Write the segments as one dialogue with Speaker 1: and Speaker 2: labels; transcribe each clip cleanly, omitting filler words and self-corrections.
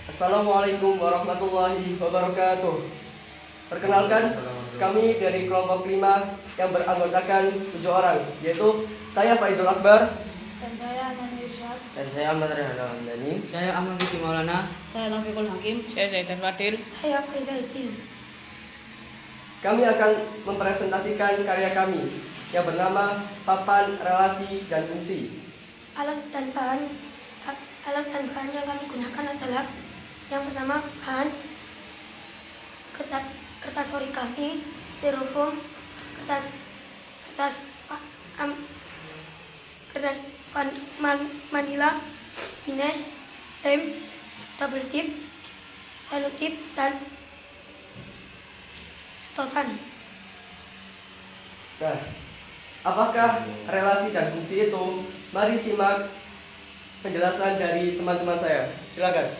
Speaker 1: Assalamualaikum warahmatullahi wabarakatuh. Perkenalkan, kami dari kelompok 5 yang beranggotakan 7 orang, yaitu saya Faizul Akbar,
Speaker 2: Dan saya Anand Irsyad.
Speaker 3: Dan saya Ahmad Rehanal Hamdani.
Speaker 4: Saya Ahmad Budi Maulana.
Speaker 2: Saya Taufikul Hakim.
Speaker 5: Saya Zaidan Fadil.
Speaker 2: Saya Faizaitil.
Speaker 1: kami akan mempresentasikan karya kami yang bernama Papan Relasi dan Fungsi.
Speaker 2: Alat dan bahan yang kami gunakan adalah yang pertama bahan kertas origami, styrofoam, kertas manila, pines, lem, double tip, selotip, dan stopan.
Speaker 1: Nah, apakah relasi dan fungsi itu? Mari simak penjelasan dari teman-teman saya. Silakan.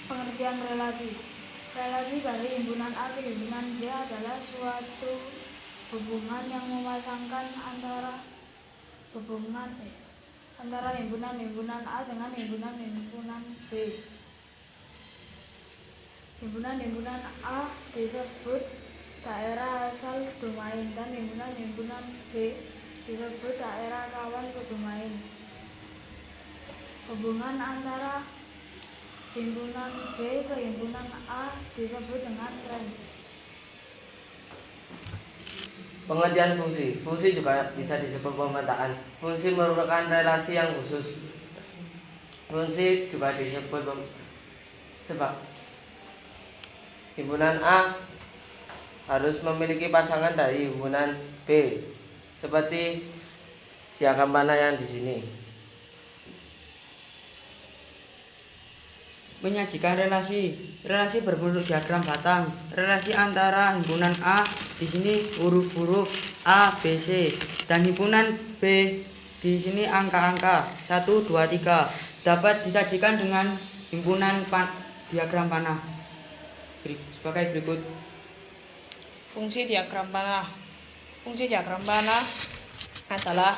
Speaker 2: Pengertian relasi. Relasi dari himpunan A ke himpunan B adalah suatu hubungan yang memasangkan antara himpunan A dengan himpunan B. Himpunan A disebut daerah asal domain dan himpunan B disebut daerah kawan kodomain. Hubungan antara himpunan B ke himpunan A disebut dengan rem.
Speaker 3: Pengertian fungsi. Fungsi juga bisa disebut pemetaan. Fungsi merupakan relasi yang khusus. Fungsi juga disebut sebab himpunan A harus memiliki pasangan dari himpunan B, seperti diagram panah yang di sini.
Speaker 4: Menyajikan relasi berbentuk diagram batang. Relasi antara himpunan A di sini huruf-huruf A, B, C, dan himpunan B di sini angka-angka 1, 2, 3 dapat disajikan dengan himpunan diagram panah sebagai berikut.
Speaker 5: Fungsi diagram panah. Fungsi diagram panah adalah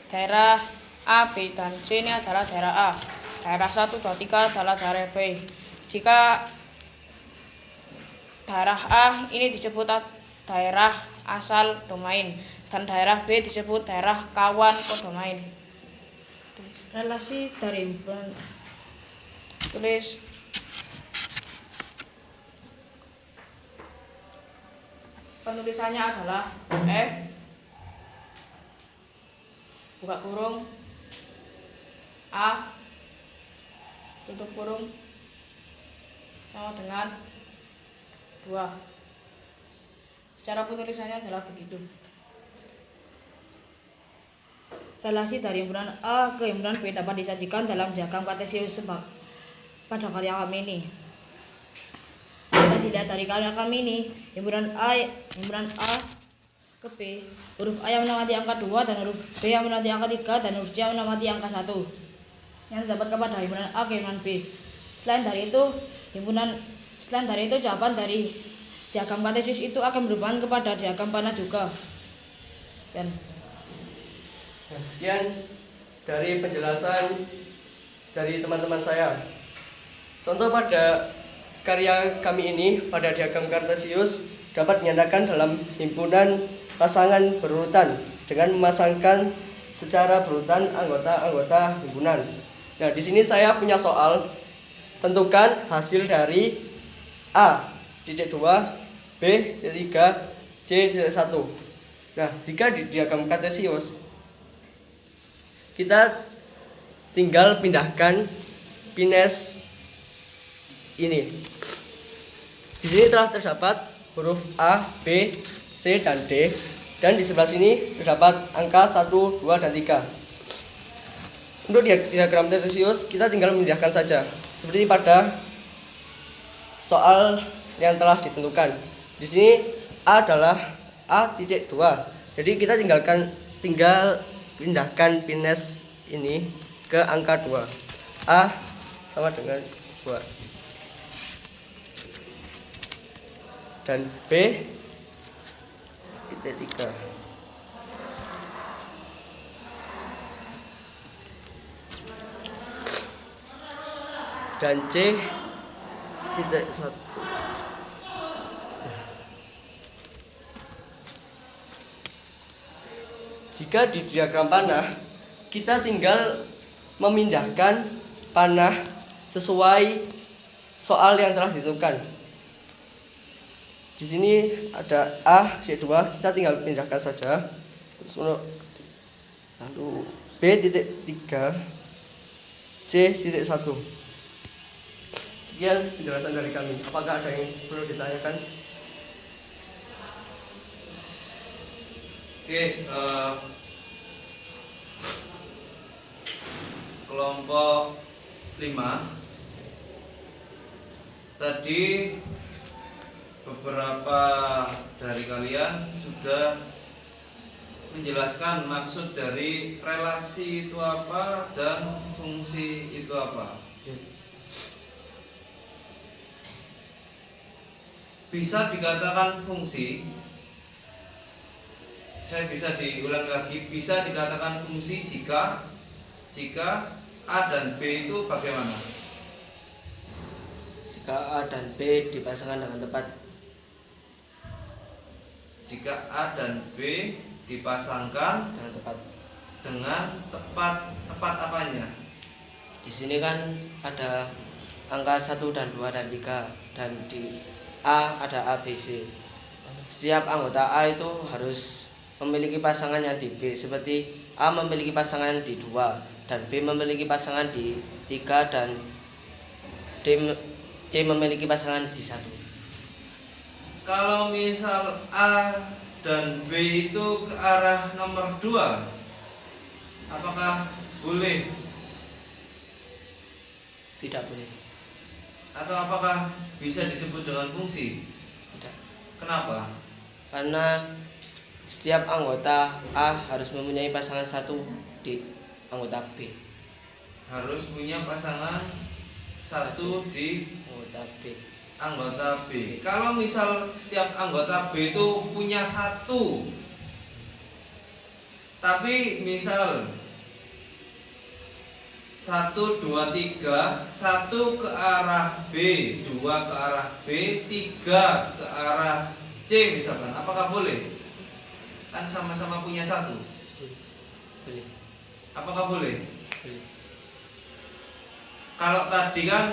Speaker 5: daerah A, B, dan C ini adalah daerah A. Daerah 1, 2, 3 adalah daerah B. Jika daerah A ini disebut daerah asal domain dan daerah B disebut daerah kawan kodomain.
Speaker 2: Relasi dari himpunan
Speaker 5: Tulis penulisannya adalah F buka kurung A tutup kurung sama dengan 2. Cara penulisannya adalah begitu.
Speaker 2: relasi dari himpunan A ke himpunan B dapat disajikan dalam diagram kartesius pada karya kami ini. Kita dilihat dari karya kami ini, himpunan A ke B, huruf A yang menamati angka 2 dan huruf B yang menamati angka 3 dan huruf C yang menamati angka 1 yang terdapat kepada himpunan A ke himpunan B. Selain dari itu jawaban dari diagram kartesius itu akan berubah kepada diagram panah juga. Dan
Speaker 1: Nah, sekian dari penjelasan dari teman-teman saya. Contoh pada karya kami ini, pada diagram kartesius dapat dinyatakan dalam himpunan pasangan berurutan dengan memasangkan secara berurutan anggota-anggota himpunan. Nah, di sini saya punya soal. Tentukan hasil dari A.2, B.3, C.1. Nah, jika di diagram kartesius kita tinggal pindahkan pines ini. Di sini telah terdapat huruf A, B, C, dan D, dan di sebelah sini terdapat angka 1, 2, dan 3. Untuk diagram kartesius kita tinggal memindahkan saja, seperti pada soal yang telah ditentukan. Di sini A adalah A.2. Jadi kita tinggal pindahkan pines ini ke angka 2. A sama dengan 2. Dan B titik 3. Dan C titik satu. Jika di diagram panah, kita tinggal memindahkan panah sesuai soal yang telah ditentukan. Di sini ada A, C2, kita tinggal pindahkan saja. Lalu B.3, C.1. Sekian penjelasan dari kami. Apakah ada yang perlu ditanyakan?
Speaker 6: Oke, kelompok 5 tadi beberapa dari kalian sudah menjelaskan maksud dari relasi itu apa dan fungsi itu apa. Bisa dikatakan fungsi, saya bisa diulang lagi, bisa dikatakan fungsi jika A dan B itu bagaimana?
Speaker 3: Jika A dan B dipasangkan dengan tepat.
Speaker 6: Jika A dan B dipasangkan
Speaker 3: Dengan tepat.
Speaker 6: dengan tepat apanya?
Speaker 3: Di sini kan ada angka 1 dan 2 dan 3, dan di A ada A, B, C. Setiap anggota A itu harus memiliki pasangannya di B, seperti A memiliki pasangan di 2 dan B memiliki pasangan di 3 dan C memiliki pasangan di 1.
Speaker 6: Kalau misal A dan B itu ke arah nomor 2, apakah boleh?
Speaker 3: Tidak boleh.
Speaker 6: Atau apakah bisa disebut dengan fungsi?
Speaker 3: Tidak.
Speaker 6: Kenapa?
Speaker 3: Karena setiap anggota A harus mempunyai pasangan 1 di anggota B.
Speaker 6: Harus punya pasangan 1 di
Speaker 3: Anggota B.
Speaker 6: anggota B. Kalau misal setiap anggota B itu punya 1, tapi misal 1, 2, 3, 1 ke arah B, 2 ke arah B, 3 ke arah C misalkan, apakah boleh? Kan sama-sama punya 1.
Speaker 3: Boleh.
Speaker 6: Apakah boleh?
Speaker 3: Boleh.
Speaker 6: Kalau tadi kan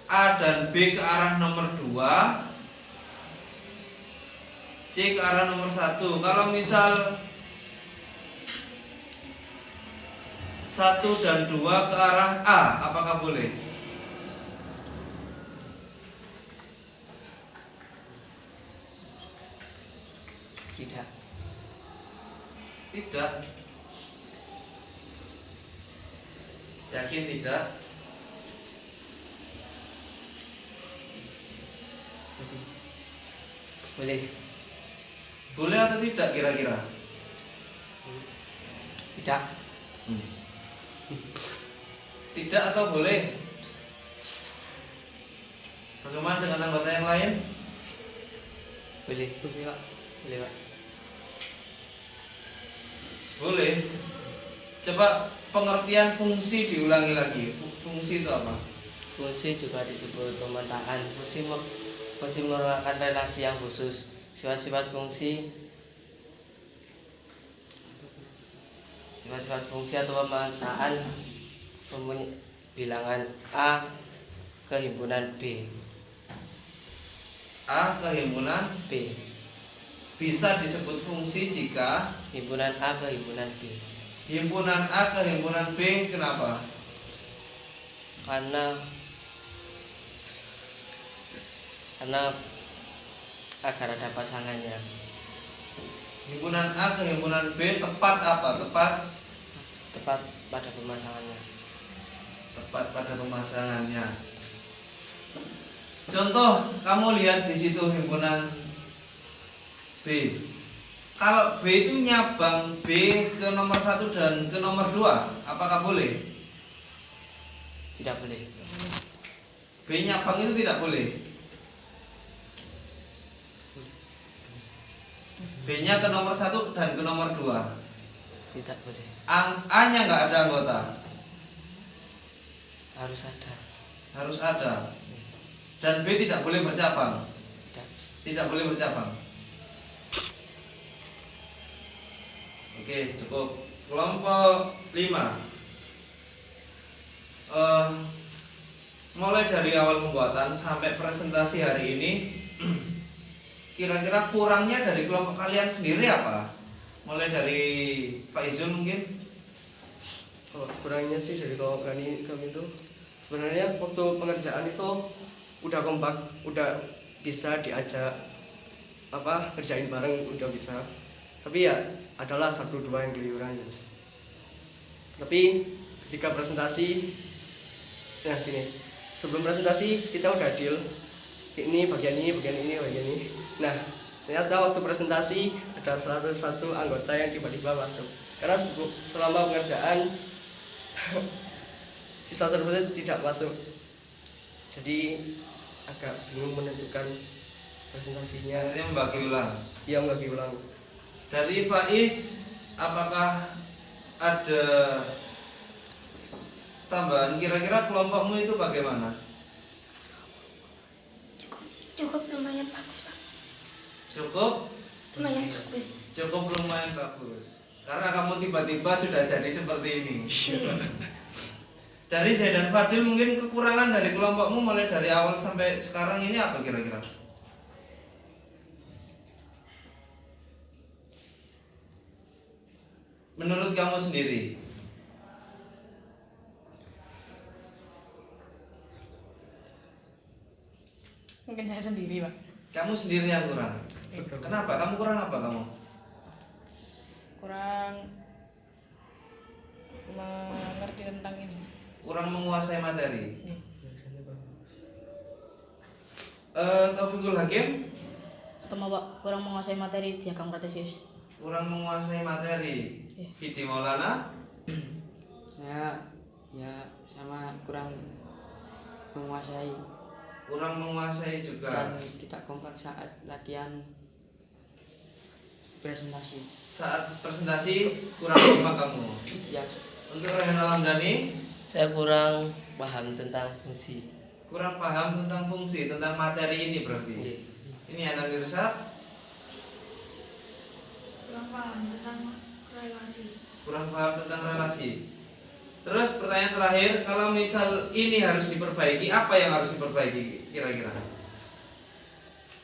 Speaker 6: A dan B ke arah nomor 2, C ke arah nomor 1. Kalau misal 1 dan 2 ke arah A, apakah boleh?
Speaker 3: Tidak.
Speaker 6: Tidak. Yakin tidak?
Speaker 3: Boleh.
Speaker 6: Boleh atau tidak kira-kira?
Speaker 3: Tidak.
Speaker 6: Tidak atau boleh? Bagaimana dengan anggota yang lain?
Speaker 3: Boleh. Boleh, Pak. Boleh, Pak.
Speaker 6: Boleh. Coba pengertian fungsi diulangi lagi. Fungsi itu apa?
Speaker 3: Fungsi juga disebut pemetaan. Fungsi merupakan relasi yang khusus. Sifat-sifat fungsi atau pemetaan mempunyai bilangan A ke himpunan B.
Speaker 6: A ke himpunan
Speaker 3: B.
Speaker 6: bisa disebut fungsi jika
Speaker 3: Himpunan A ke himpunan B.
Speaker 6: himpunan A ke himpunan B. Kenapa?
Speaker 3: Karena agar ada pasangannya.
Speaker 6: Himpunan A ke himpunan B tepat apa?
Speaker 3: Tepat pada pemasangannya.
Speaker 6: Tepat pada pemasangannya. Contoh, kamu lihat di situ himpunan B. Kalau B itu nyabang B ke nomor 1 dan ke nomor 2, apakah boleh?
Speaker 3: Tidak boleh.
Speaker 6: B nyabang itu tidak boleh. B-nya ke nomor 1 dan ke nomor 2.
Speaker 3: Tidak boleh.
Speaker 6: A-nya nggak ada anggota.
Speaker 3: Harus ada.
Speaker 6: Harus ada. Dan B tidak boleh bercabang. Tidak boleh bercabang. Oke, cukup. Kelompok 5. Mulai dari awal pembuatan sampai presentasi hari ini, kira-kira kurangnya dari kelompok kalian sendiri apa? Mulai dari Pak Izul mungkin.
Speaker 1: Kalau kurangnya sih dari kelompok kami itu sebenarnya waktu pengerjaan itu udah kompak, udah bisa diajak kerjain bareng, udah bisa. Tapi ya adalah 1-2 yang keluyuran. Tapi ketika presentasi, nah gini, sebelum presentasi kita udah deal ini bagian ini, bagian ini, bagian ini. Nah ternyata waktu presentasi ada satu anggota yang tiba-tiba masuk karena selama pengerjaan siswa tersebut tidak masuk, jadi agak bingung menentukan presentasinya.
Speaker 6: Akhirnya membagi ulang.
Speaker 1: Yang membagi ulang.
Speaker 6: Dari Faiz, apakah ada tambahan? Kira-kira kelompokmu itu bagaimana?
Speaker 7: Cukup lumayan bagus, Pak.
Speaker 6: Cukup?
Speaker 7: Lumayan bagus.
Speaker 6: Cukup lumayan bagus. Karena kamu tiba-tiba sudah jadi seperti ini. Dari Zaid dan Fadil, mungkin kekurangan dari kelompokmu mulai dari awal sampai sekarang ini apa kira-kira? Menurut kamu sendiri?
Speaker 5: Mungkin saya sendiri, Pak.
Speaker 6: Kamu sendiri yang kurang. Kenapa? Kamu kurang apa kamu?
Speaker 5: Kurang mengerti tentang ini.
Speaker 6: Kurang menguasai materi.
Speaker 5: Iya.
Speaker 6: Taufikul Hakim?
Speaker 2: Sama Pak, kurang menguasai materi diagram kartesius.
Speaker 6: Kurang menguasai materi.
Speaker 2: Iya.
Speaker 6: Fidi Maulana?
Speaker 4: Saya ya sama kurang menguasai
Speaker 6: Kurang menguasai juga.
Speaker 4: dan tidak kompak saat latihan presentasi.
Speaker 6: Saat presentasi kurang kompak kamu.
Speaker 4: Ya,
Speaker 6: Untuk Rehan Alhamdani,
Speaker 3: Saya kurang paham tentang fungsi.
Speaker 6: kurang paham tentang fungsi, tentang materi ini berarti.
Speaker 3: Iya.
Speaker 6: Ini Anak Mirsa,
Speaker 7: Kurang paham tentang relasi.
Speaker 6: kurang paham tentang relasi. Terus pertanyaan terakhir, kalau misal ini harus diperbaiki, apa yang harus diperbaiki kira-kira?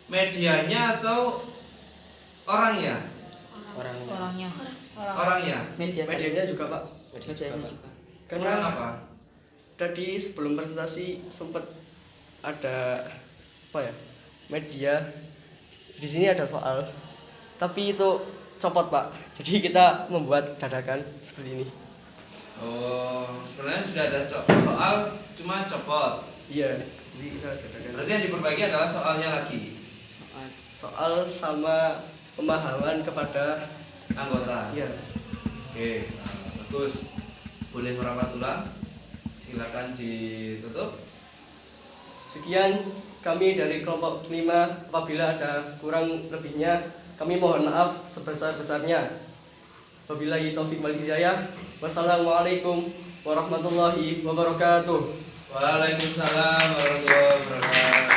Speaker 6: Medianya atau orangnya?
Speaker 3: Orangnya.
Speaker 2: Orangnya.
Speaker 6: Orangnya.
Speaker 1: Medianya juga Pak.
Speaker 4: Medianya juga.
Speaker 6: Kurang
Speaker 1: Karena
Speaker 6: apa?
Speaker 1: tadi sebelum presentasi sempat ada media. Di sini ada soal, tapi itu copot Pak. Jadi kita membuat dadakan seperti ini.
Speaker 6: Oh, sebenarnya sudah ada soal, cuma copot.
Speaker 1: Iya. Jadi kita dadakan.
Speaker 6: Berarti yang diperbaiki adalah soalnya lagi.
Speaker 1: Soal sama pemahaman kepada
Speaker 6: Anggota.
Speaker 1: iya.
Speaker 6: Oke, bagus. Boleh merapat ulang. Silakan ditutup.
Speaker 1: Sekian kami dari kelompok 5. Apabila ada kurang lebihnya, kami mohon maaf sebesar-besarnya. Wabillahi taufik wal hidayah. Wassalamualaikum warahmatullahi wabarakatuh.
Speaker 6: Waalaikumsalam warahmatullahi wabarakatuh.